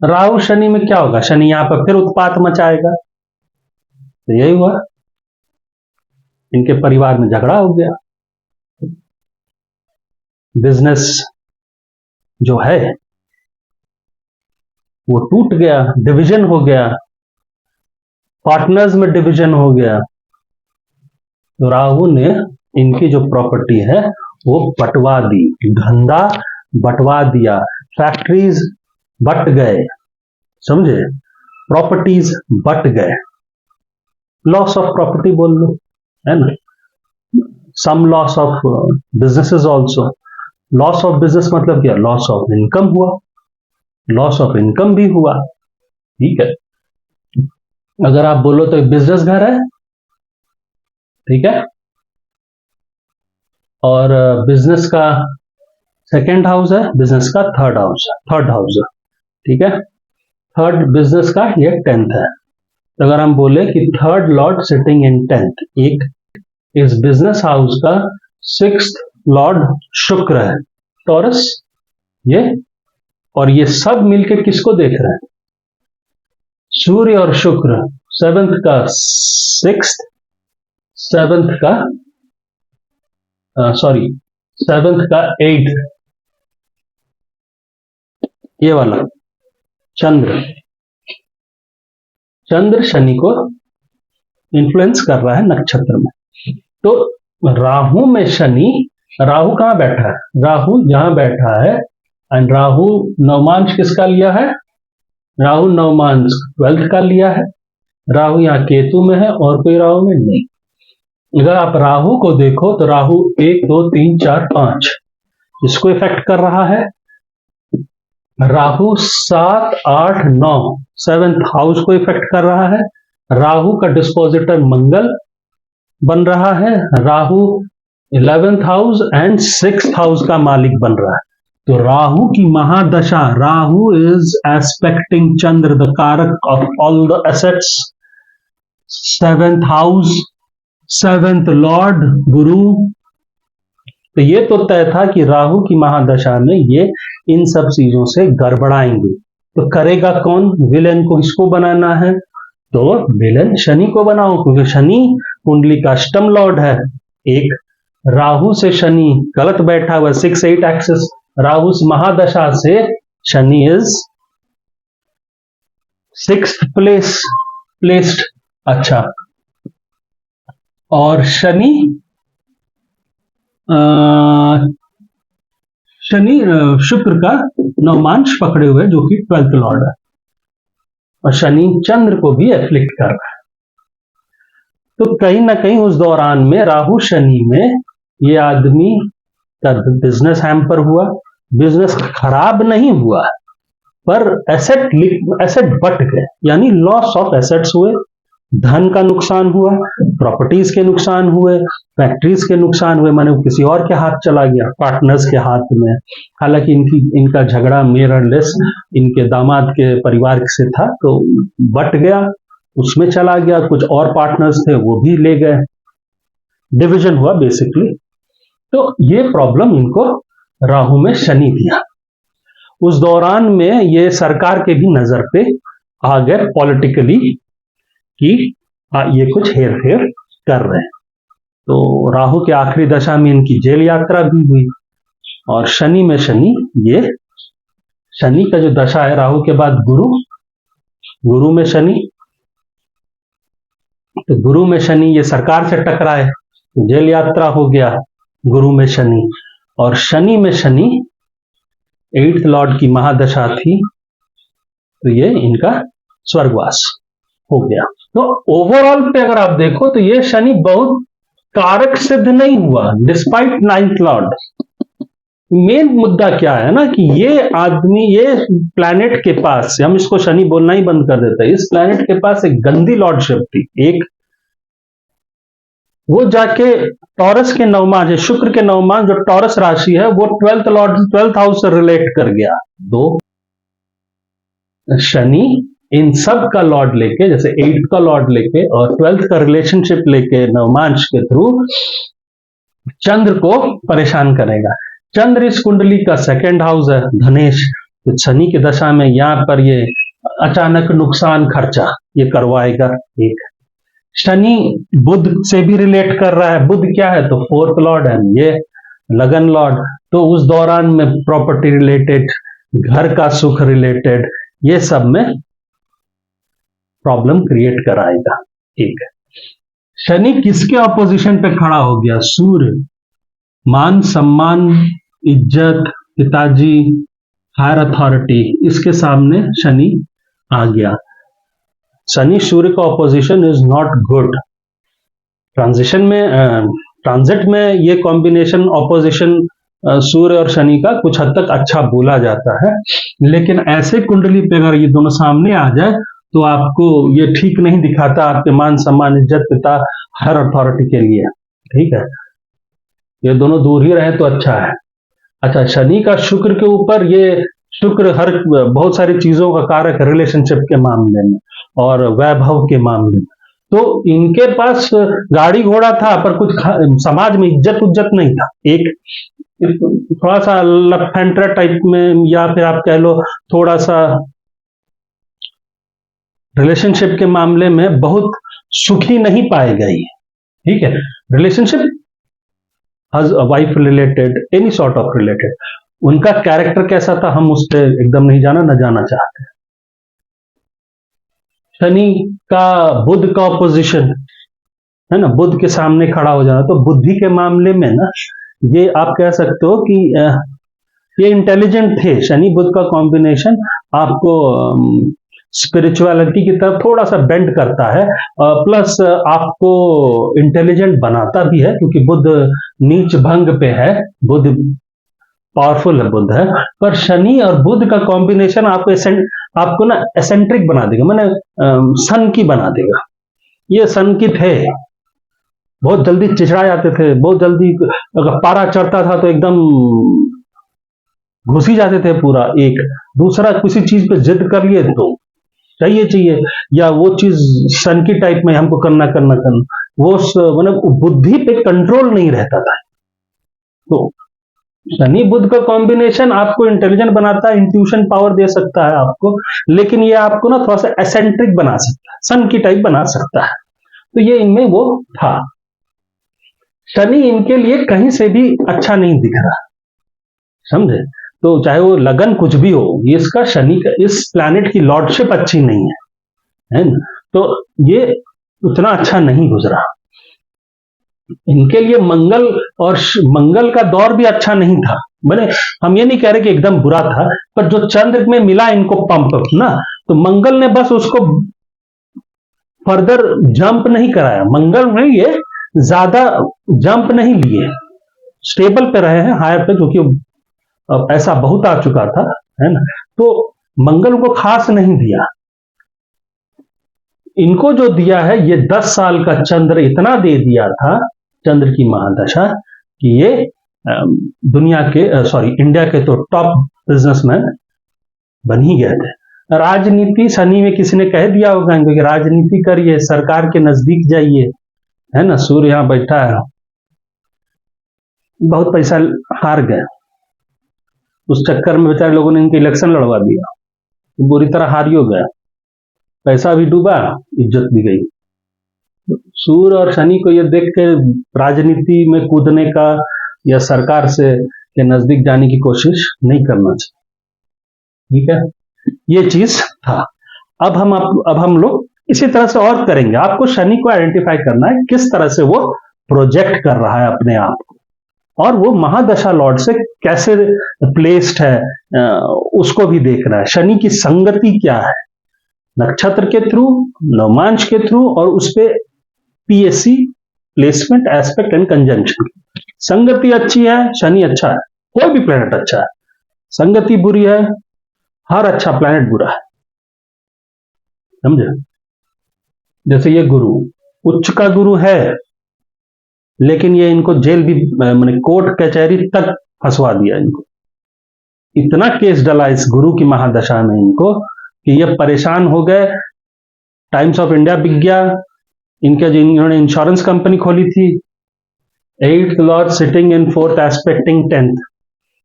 राहु शनि में क्या होगा? शनि यहां पर फिर उत्पात मचाएगा। तो यही हुआ, इनके परिवार में झगड़ा हो गया, बिजनेस जो है वो टूट गया, डिवीजन हो गया, पार्टनर्स में डिवीजन हो गया। तो राहु ने इनकी जो प्रॉपर्टी है वो बंटवा दी, धंधा बंटवा दिया, फैक्ट्रीज बट गए, समझे, प्रॉपर्टीज बट गए। लॉस ऑफ प्रॉपर्टी बोल लो, है ना, some loss of businesses also. Loss of business मतलब क्या? लॉस ऑफ इनकम हुआ, लॉस ऑफ इनकम भी हुआ। ठीक है, अगर आप बोलो तो बिजनेस घर है, ठीक है, और बिजनेस का सेकेंड हाउस है, बिजनेस का थर्ड हाउस है, ठीक है, थर्ड बिजनेस का ये 10th है। तो अगर हम बोले कि थर्ड लॉर्ड सिटिंग इन 10th, एक इस बिजनेस हाउस का 6th लॉर्ड शुक्र है, टॉरस, ये, और ये सब मिलके किसको देख रहे हैं? सूर्य और शुक्र, 7th का 6th, 7th का 7th का 8th, ये वाला चंद्र शनि को इन्फ्लुएंस कर रहा है नक्षत्र में। तो राहु में शनि, राहु कहां बैठा है? राहु यहां बैठा है, एंड राहु नवमांश किसका लिया है? राहु नवमांश 12th का लिया है। राहु यहां केतु में है और कोई राहु में नहीं। अगर आप राहु को देखो तो राहु 1 2 3 4 5 इसको इफेक्ट कर रहा है। राहु 7 8 9 7th हाउस को इफेक्ट कर रहा है। राहु का डिस्पोजिटर मंगल बन रहा है। Rahu 11th house and 6th house का मालिक बन रहा है। तो राहु की महादशा, Rahu is aspecting Chandra, the कारक of all the assets, 7th house, 7th lord Guru. तो ये तो तय था कि राहु की महादशा में ये इन सब चीजों से गड़बड़ाएंगे। तो करेगा कौन? विलेन को किसको बनाना है? तो विलेन शनि को बनाओ, क्योंकि शनि कुंडली का अष्टम लॉर्ड है। एक राहु से शनि गलत बैठा हुआ, 6-8 एक्सिस, राहु महादशा से शनि इज 6th प्लेस्ड। अच्छा, और शनि शुक्र का नवमांश पकड़े हुए, जो कि 12th लॉर्ड है, और शनि चंद्र को भी एफ्लिक्ट कर रहा है। तो कहीं ना कहीं उस दौरान में राहु शनि में ये आदमी का बिजनेस हैम्पर हुआ। बिजनेस खराब नहीं हुआ, पर एसेट बट गए, यानी लॉस ऑफ एसेट्स हुए, धन का नुकसान हुआ, प्रॉपर्टीज के नुकसान हुए, फैक्ट्रीज के नुकसान हुए, माने किसी और के हाथ चला गया, पार्टनर्स के हाथ में। हालांकि इनका झगड़ा मेयरलेस इनके दामाद के परिवार से था, तो बट गया, उसमें चला गया। कुछ और पार्टनर्स थे वो भी ले गए, डिवीजन हुआ बेसिकली। तो ये प्रॉब्लम इनको राहु में शनि दिया। उस दौरान में ये सरकार के भी नजर पे आ गए पॉलिटिकली कि ये कुछ हेर फेर कर रहे हैं। तो राहु के आखिरी दशा में इनकी जेल यात्रा भी हुई। और शनि में शनि, ये शनि का जो दशा है, राहु के बाद गुरु, गुरु में शनि, तो गुरु में शनि ये सरकार से टकराए, जेल यात्रा हो गया गुरु में शनि। और शनि में शनि 8th लॉर्ड की महादशा थी, तो ये इनका स्वर्गवास हो गया। तो ओवरऑल पे अगर आप देखो तो ये शनि बहुत कारक सिद्ध नहीं हुआ डिस्पाइट 9th लॉर्ड। मेन मुद्दा क्या है ना कि ये आदमी, ये प्लैनेट के पास, हम इसको शनि बोलना ही बंद कर देते हैं, इस प्लैनेट के पास एक गंदी लॉर्डशिप थी। एक वो जाके टॉरस के नवमाज है, शुक्र के नवमाज जो टॉरस राशि है, वो 12th लॉर्ड 12th हाउस से रिलेट कर गया। दो, शनि इन सब का लॉर्ड लेके, जैसे 8th का लॉर्ड लेके और 12th का रिलेशनशिप लेके नवमांश के थ्रू चंद्र को परेशान करेगा। चंद्र इस कुंडली का 2nd हाउस है, धनेश। तो शनि की दशा में यहां पर ये अचानक नुकसान खर्चा ये करवाएगा। एक शनि बुध से भी रिलेट कर रहा है। बुध क्या है? तो 4th लॉर्ड है, ये लगन लॉर्ड। तो उस दौरान में प्रॉपर्टी रिलेटेड, घर का सुख रिलेटेड, ये सब में प्रॉब्लम क्रिएट कराएगा। ठीक है। शनि किसके ऑपोजिशन पे खड़ा हो गया? सूर्य। मान सम्मान, इज्जत, पिताजी, हायर अथॉरिटी, इसके सामने शनि आ गया। शनि सूर्य का opposition is not good. Transition में, ट्रांजिट में ये कॉम्बिनेशन ऑपोजिशन सूर्य और शनि का कुछ हद तक अच्छा बोला जाता है, लेकिन ऐसे कुंडली पे अगर ये दोनों सामने आ जाए तो आपको ये ठीक नहीं दिखाता आपके मान सम्मान, इज्जत, पिता, हर अथॉरिटी के लिए। ठीक है, ये दोनों दूर ही रहे तो अच्छा है। अच्छा, शनि का शुक्र के ऊपर, ये शुक्र हर बहुत सारी चीजों का कारक, रिलेशनशिप के मामले में और वैभव के मामले में। तो इनके पास गाड़ी घोड़ा था पर कुछ समाज में इज्जत उज्जत नहीं था। एक थोड़ा सा लफेंड्रा टाइप में, या फिर आप कह लो थोड़ा सा रिलेशनशिप के मामले में बहुत सुखी नहीं पाए गए। ठीक है, relationship wife related, any sort of related, उनका कैरेक्टर कैसा था हम उस पर एकदम नहीं जाना चाहते। शनि का बुध का ऑपोजिशन है ना, बुध के सामने खड़ा हो जाना, तो बुद्धि के मामले में ना, ये आप कह सकते हो कि ये इंटेलिजेंट थे। शनि बुध का कॉम्बिनेशन आपको स्पिरिचुअलिटी की तरफ थोड़ा सा बेंड करता है, प्लस आपको इंटेलिजेंट बनाता भी है, क्योंकि बुध नीच भंग पे है, बुध पावरफुल है, बुध है। पर शनि और बुध का कॉम्बिनेशन आपको ना एसेंट्रिक बना देगा, माने सन की बना देगा। ये सन की थे, बहुत जल्दी चिचड़ा जाते थे, बहुत जल्दी अगर पारा चढ़ता था तो एकदम घुसी जाते थे पूरा। एक दूसरा किसी चीज पे जिद कर लिए तो चाहिए, या वो चीज सन की टाइप में हमको करना, वो मतलब बुद्धि पे कंट्रोल नहीं रहता था। तो शनि बुध का कॉम्बिनेशन आपको इंटेलिजेंट बनाता है, इंट्यूशन पावर दे सकता है आपको, लेकिन ये आपको ना थोड़ा सा एसेंट्रिक बना सकता है, सन की टाइप बना सकता है। तो ये इनमें वो था। शनि इनके लिए कहीं से भी अच्छा नहीं दिख रहा, समझे? तो चाहे वो लगन कुछ भी हो, इसका शनि का, इस प्लैनेट की लॉर्डशिप अच्छी नहीं है ना, तो ये उतना अच्छा नहीं गुजरा। इनके लिए मंगल और मंगल का दौर भी अच्छा नहीं था। मैंने, हम ये नहीं कह रहे कि एकदम बुरा था, पर जो चंद्र में मिला इनको पंप ना, तो मंगल ने बस उसको फर्दर जंप नहीं कराया। मंगल में ये ज्यादा जंप नहीं लिए, स्टेबल पे रहे हैं, हायर पे, क्योंकि ऐसा बहुत आ चुका था, है ना। तो मंगल को खास नहीं दिया। इनको जो दिया है, ये 10 साल का चंद्र इतना दे दिया था, चंद्र की महादशा, कि ये दुनिया के, सॉरी इंडिया के तो टॉप बिजनेसमैन बन ही गए थे। राजनीति शनि में किसी ने कह दिया होगा कि राजनीति करिए, सरकार के नजदीक जाइए, है ना, सूर्य यहां बैठा है, बहुत पैसा हार गए। उस चक्कर में बेचारे लोगों ने इनके इलेक्शन लड़वा दिया, तो बुरी तरह हार हो गया, पैसा भी डूबा, इज्जत भी गई। सूर्य और शनि को ये देख के राजनीति में कूदने का या सरकार से के नजदीक जाने की कोशिश नहीं करना चाहिए। ठीक है, ये चीज था। अब हम लोग इसी तरह से और करेंगे। आपको शनि को आइडेंटिफाई करना है, किस तरह से वो प्रोजेक्ट कर रहा है अपने आप को, और वो महादशा लॉर्ड से कैसे प्लेस्ड है उसको भी देखना है। शनि की संगति क्या है, नक्षत्र के थ्रू, नवमांश के थ्रू, और उस पे PSC placement, aspect and conjunction. संगति अच्छी है, शनि अच्छा है, कोई भी प्लेनेट अच्छा है। संगति बुरी है, हर अच्छा प्लेनेट बुरा है, समझे। जैसे ये गुरु उच्च का गुरु है, लेकिन ये इनको जेल भी, मैंने कोर्ट कचहरी तक फंसवा दिया इनको। इतना केस डला इस गुरु की महादशा में इनको कि ये परेशान हो गए। टाइम्स ऑफ इंडिया बिक गया इनके, जो इन्होंने इंश्योरेंस कंपनी खोली थी। 8th lord sitting in 4th aspecting 10th,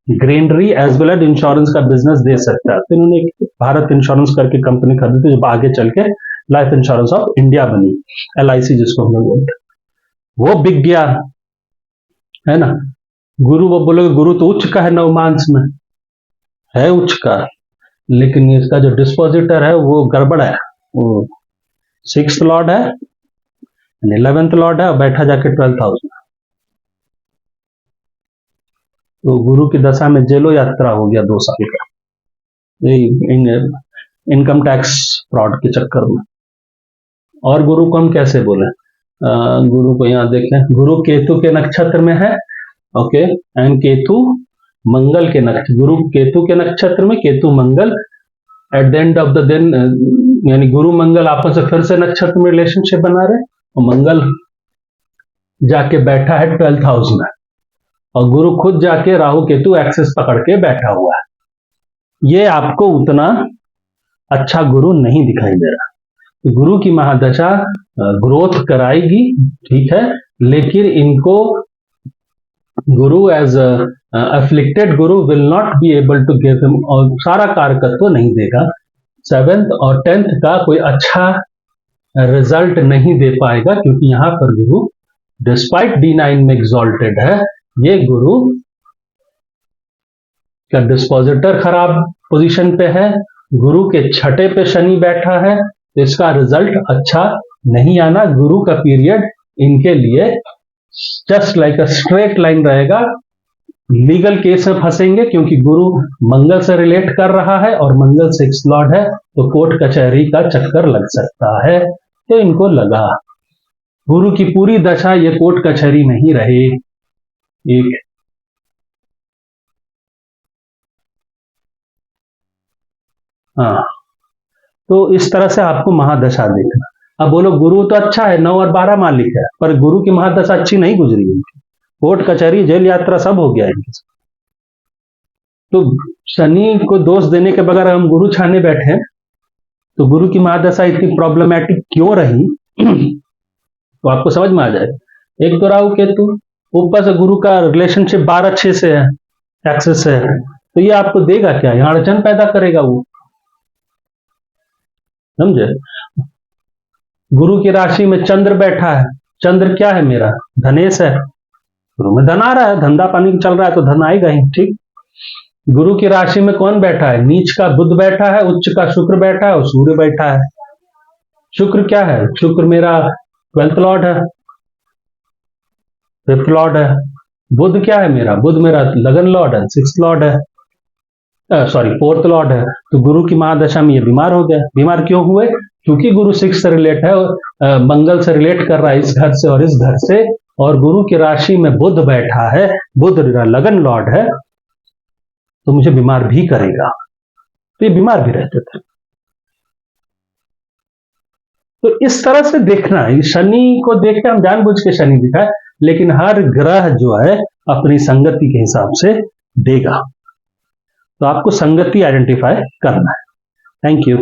greenery as well as insurance का बिजनेस दे सकता है। तो इन्होंने एक भारत इंश्योरेंस करके कंपनी खरीदी थी, जो आगे चल के लाइफ इंश्योरेंस ऑफ इंडिया बनी, LIC जिसको हम लोग बोलते, वो बिक गया, है ना। गुरु, वो बोलोगे गुरु तो उच्च का है, नवमांश में है उच्च का, लेकिन इसका जो डिस्पोजिटर है वो गड़बड़ है। वो 6th लॉर्ड है, 11th लॉर्ड है, और बैठा जाके 12th हाउस में। तो गुरु की दशा में जेलो यात्रा हो गया 2 साल का, इनकम टैक्स फ्रॉड के चक्कर में। और गुरु को हम कैसे बोले, गुरु को यहाँ देखें, गुरु केतु के नक्षत्र में है, ओके, एंड केतु मंगल के नक्षत्र, गुरु केतु के नक्षत्र में, Ketu Mangal at the end of the दिन, यानी गुरु मंगल आपस में फिर से नक्षत्र में रिलेशनशिप बना रहे, और मंगल जाके बैठा है 12th हाउस में, और गुरु खुद जाके राहु केतु एक्सेस पकड़ के बैठा हुआ है। ये आपको उतना अच्छा गुरु नहीं दिखाई दे रहा। तो गुरु की महादशा ग्रोथ कराएगी, ठीक है, लेकिन इनको Guru as afflicted Guru will not be able to give him, और सारा कारकत्व नहीं देगा। 7th और 10th का कोई अच्छा रिजल्ट नहीं दे पाएगा, क्योंकि यहां पर गुरु डिस्पाइट D9 में एग्जॉल्टेड है। ये गुरु का डिस्पोजिटर खराब पोजीशन पे है, गुरु के 6ठे पे शनि बैठा है, तो इसका रिजल्ट अच्छा नहीं आना। गुरु का पीरियड इनके लिए just like a straight line रहेगा। लीगल केस में फंसेंगे, क्योंकि गुरु मंगल से रिलेट कर रहा है, और मंगल 6th लॉर्ड है, तो कोर्ट कचहरी का चक्कर लग सकता है। तो इनको लगा गुरु की पूरी दशा ये कोर्ट कचहरी में ही रहे। एक हाँ, तो इस तरह से आपको महादशा देखना। अब बोलो गुरु तो अच्छा है, 9 और 12 मालिक है, पर गुरु की महादशा अच्छी नहीं गुजरी इनकी, कोर्ट कचहरी जेल यात्रा सब हो गया इनके साथ। तो शनि को दोष देने के बगैर हम गुरु छाने बैठे, तो गुरु की महादशा इतनी प्रॉब्लमैटिक क्यों रही तो आपको समझ में आ जाएगा। एक तो राहु केतु, ऊपर से गुरु का रिलेशनशिप 12/6 से है, एक्सेस है, तो ये आपको देगा क्या, यहां अड़चन पैदा करेगा वो, समझे। गुरु की राशि में चंद्र बैठा है, चंद्र क्या है मेरा, धनेश है, गुरु में धन आ रहा है, धंधा पानी चल रहा है तो धन आएगा ही, ठीक। गुरु की राशि में कौन बैठा है, नीच का बुध बैठा है, उच्च का शुक्र बैठा है, और सूर्य बैठा है। शुक्र क्या है, शुक्र मेरा 12th लॉर्ड है, 5th लॉर्ड है। बुध क्या है मेरा, बुध मेरा लगन लॉर्ड है, 6th लॉर्ड है, सॉरी 4th लॉर्ड है। तो गुरु की महादशा में ये बीमार हो गए। बीमार क्यों हुए, क्योंकि गुरु 6 से रिलेट है, मंगल से रिलेट कर रहा है, इस घर से और इस घर से, और गुरु की राशि में बुध बैठा है, बुध लगन लॉर्ड है, तो मुझे बीमार भी करेगा। तो ये बीमार भी रहते थे। तो इस तरह से देखना है, शनि को देख के हम जानबूझ के शनि दिखाए, लेकिन हर ग्रह जो है अपनी संगति के हिसाब से देगा। तो आपको संगति आइडेंटिफाई करना है। Thank you.